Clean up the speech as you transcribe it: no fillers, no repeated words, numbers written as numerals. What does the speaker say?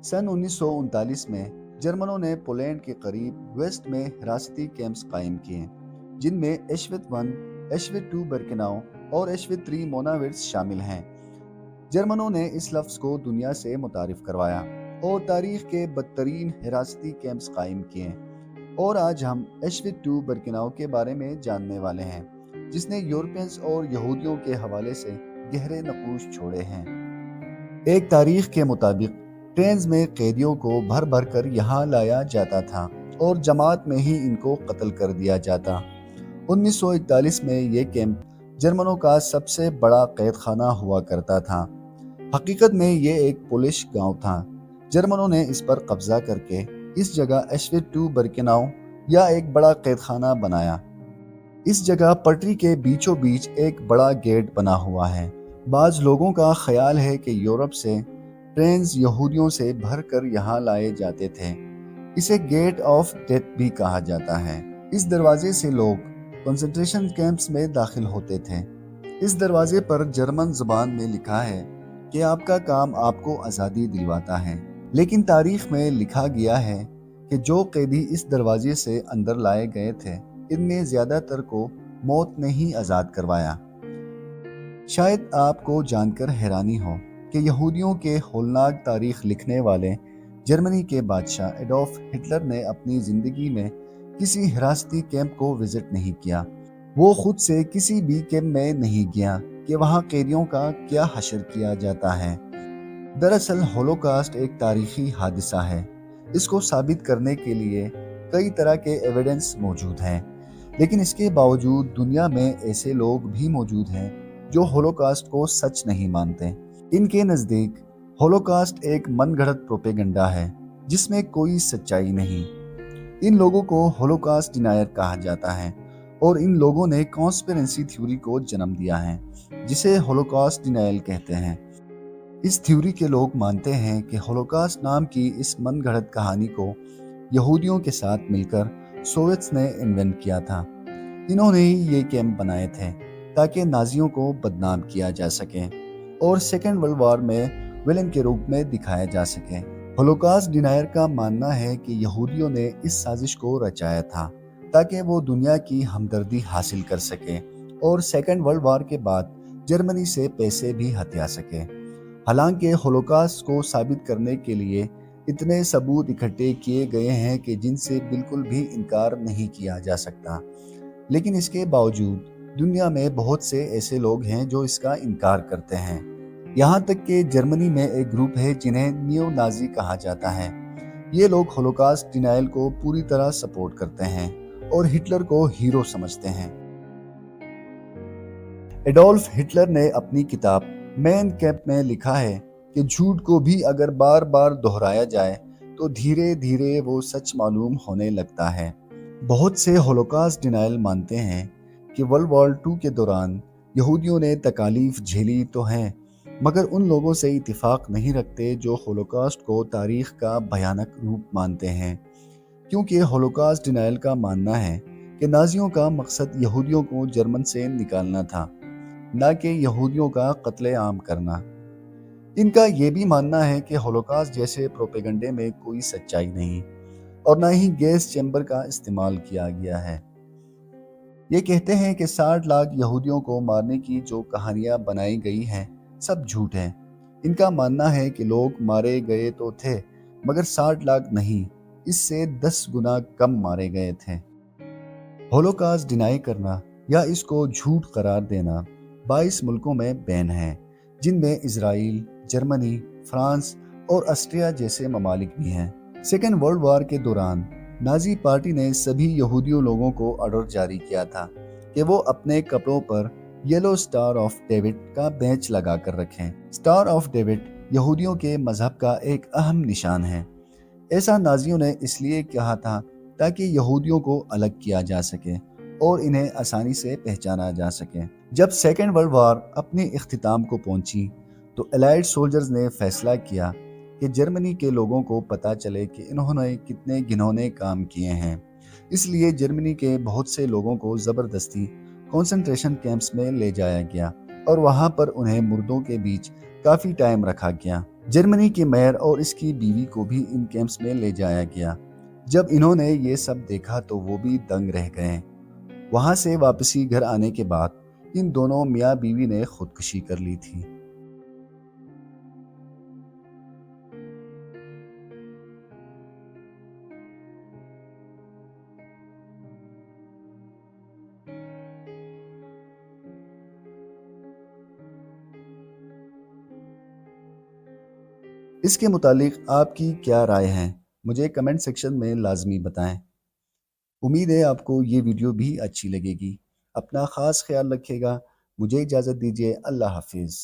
सन 1939 में जर्मनों ने पोलैंड के करीब वेस्ट में हिरासती कैंप्स कायम किए, जिनमें एश्वित-1, एश्वित-2 बर्केनाउ और एश्वित-3 मोनाविट्स शामिल हैं। जर्मनों ने इस लफ्ज़ को दुनिया से मुतारिफ करवाया और तारीख के बदतरीन हिरासती कैंप्स कायम किए। और आज हम एश्वित-2 बर्केनाउ के बारे में जानने वाले हैं, जिसने यूरोपियंस और यहूदियों के हवाले से गहरे नक़ूश छोड़े हैं। एक तारीख के मुताबिक ट्रेन्स में कैदियों को भर भर कर यहाँ लाया जाता था और जमात में ही इनको कत्ल कर दिया जाता। 1941 में ये कैंप जर्मनों का सबसे बड़ा कैद खाना हुआ करता था। हकीकत में ये एक पोलिश गांव था। जर्मनों ने इस पर कब्जा करके इस जगह एश्वित-2 बर्केनाउ या एक बड़ा कैद खाना बनाया। इस जगह पटरी के बीचों बीच एक बड़ा गेट बना हुआ है। बाज़ लोगों का ख्याल है कि यूरोप से ट्रेन्स यहूदियों से भर कर यहाँ लाए जाते थे। इसे गेट ऑफ डेथ भी कहा जाता है। इस दरवाजे से लोग कंसंट्रेशन कैंप्स में दाखिल होते थे। इस दरवाजे पर जर्मन ज़ुबान में लिखा है कि आपका काम आपको आज़ादी दिलवाता है, लेकिन तारीख में लिखा गया है कि जो कैदी इस दरवाजे से अंदर लाए गए थे, इनमें ज़्यादातर को मौत ने ही आज़ाद करवाया। शायद आपको जानकर हैरानी हो कि यहूदियों के होलनाक तारीख लिखने वाले जर्मनी के बादशाह एडोल्फ हिटलर ने अपनी ज़िंदगी में किसी हिरासती कैंप को विज़िट नहीं किया। वो खुद से किसी भी कैंप में नहीं गया कि वहाँ कैदियों का क्या हशर किया जाता है। दरअसल होलोकॉस्ट एक तारीखी हादसा है। इसको साबित करने के लिए कई तरह के एविडेंस मौजूद हैं, लेकिन इसके बावजूद दुनिया में ऐसे लोग भी मौजूद हैं जो होलोकॉस्ट को सच नहीं मानते। इनके नज़दीक होलोकॉस्ट एक मनगढ़ंत प्रोपेगेंडा है जिसमें कोई सच्चाई नहीं। इन लोगों को होलोकॉस्ट डिनायर कहा जाता है और इन लोगों ने कॉन्स्पिरेसी थ्योरी को जन्म दिया है, जिसे होलोकॉस्ट डिनायल कहते हैं। इस थ्योरी के लोग मानते हैं कि होलोकॉस्ट नाम की इस मनगढ़ंत कहानी को यहूदियों के साथ मिलकर सोवियत्स ने इन्वेंट किया था। इन्होंने ही ये कैंप बनाए थे ताकि नाजियों को बदनाम किया जा सके और सेकेंड वर्ल्ड वॉर में विलन के रूप में दिखाया जा सके। होलोकॉस्ट डिनायर का मानना है कि यहूदियों ने इस साजिश को रचाया था ताकि वो दुनिया की हमदर्दी हासिल कर सके और सेकेंड वर्ल्ड वॉर के बाद जर्मनी से पैसे भी हथिया सके। हालांकि होलोकॉस्ट को साबित करने के लिए इतने सबूत इकट्ठे किए गए हैं कि जिनसे बिल्कुल भी इनकार नहीं किया जा सकता, लेकिन इसके बावजूद दुनिया में बहुत से ऐसे लोग हैं जो इसका इनकार करते हैं। यहाँ तक कि जर्मनी में एक ग्रुप है जिन्हें नियो नाजी कहा जाता है। ये लोग होलोकॉस्ट डिनायल को पूरी तरह सपोर्ट करते हैं और हिटलर को हीरो समझते हैं। एडोल्फ हिटलर ने अपनी किताब मेन कैंप में लिखा है कि झूठ को भी अगर बार बार दोहराया जाए तो धीरे धीरे वो सच मालूम होने लगता है। बहुत से होलोकॉस्ट डिनायल मानते हैं कि वर्ल्ड वॉर 2 के दौरान यहूदियों ने तकालीफ झेली तो हैं, मगर उन लोगों से इत्तेफाक नहीं रखते जो होलोकॉस्ट को तारीख का भयानक रूप मानते हैं, क्योंकि होलोकॉस्ट डिनायल का मानना है कि नाजियों का मकसद यहूदियों को जर्मन से निकालना था, न कि यहूदियों का कत्ले आम करना। इनका ये भी मानना है कि होलोकॉस्ट जैसे प्रोपेगेंडे में कोई सच्चाई नहीं और न ही गैस चैम्बर का इस्तेमाल किया गया है। ये कहते हैं कि 60 लाख यहूदियों को मारने की जो कहानियां बनाई गई हैं सब झूठ है। इनका मानना है कि लोग मारे गए तो थे, मगर 60 लाख नहीं, इससे 10 गुना कम मारे गए थे। होलोकॉस्ट डिनाई करना या इसको झूठ करार देना 22 मुल्कों में बैन है, जिनमें इजराइल, जर्मनी, फ्रांस और ऑस्ट्रिया जैसे ममालिक भी हैं। सेकेंड वर्ल्ड वॉर के दौरान नाजी पार्टी ने सभी यहूदियों लोगों को ऑर्डर जारी किया था कि वो अपने कपड़ों पर येलो स्टार ऑफ डेविड का बैच लगा कर रखें। स्टार ऑफ डेविड यहूदियों के मजहब का एक अहम निशान है। ऐसा नाजियों ने इसलिए कहा था ताकि यहूदियों को अलग किया जा सके और इन्हें आसानी से पहचाना जा सके। जब सेकेंड वर्ल्ड वॉर अपने इख्तिताम को पहुंची तो एलाइड सोल्जर्स ने फैसला किया कि जर्मनी के लोगों को पता चले कि इन्होंने कितने घिनौने काम किए हैं। इसलिए जर्मनी के बहुत से लोगों को ज़बरदस्ती कंसंट्रेशन कैंप्स में ले जाया गया और वहां पर उन्हें मुर्दों के बीच काफ़ी टाइम रखा गया। जर्मनी के मेयर और इसकी बीवी को भी इन कैंप्स में ले जाया गया। जब इन्होंने ये सब देखा तो वो भी दंग रह गए। वहाँ से वापसी घर आने के बाद इन दोनों मियाँ बीवी ने खुदकुशी कर ली थी। इसके मुतालिक आपकी क्या राय है? मुझे कमेंट सेक्शन में लाजमी बताएं। उम्मीद है आपको ये वीडियो भी अच्छी लगेगी। अपना ख़ास ख्याल रखिएगा। मुझे इजाज़त दीजिए। अल्लाह हाफिज़।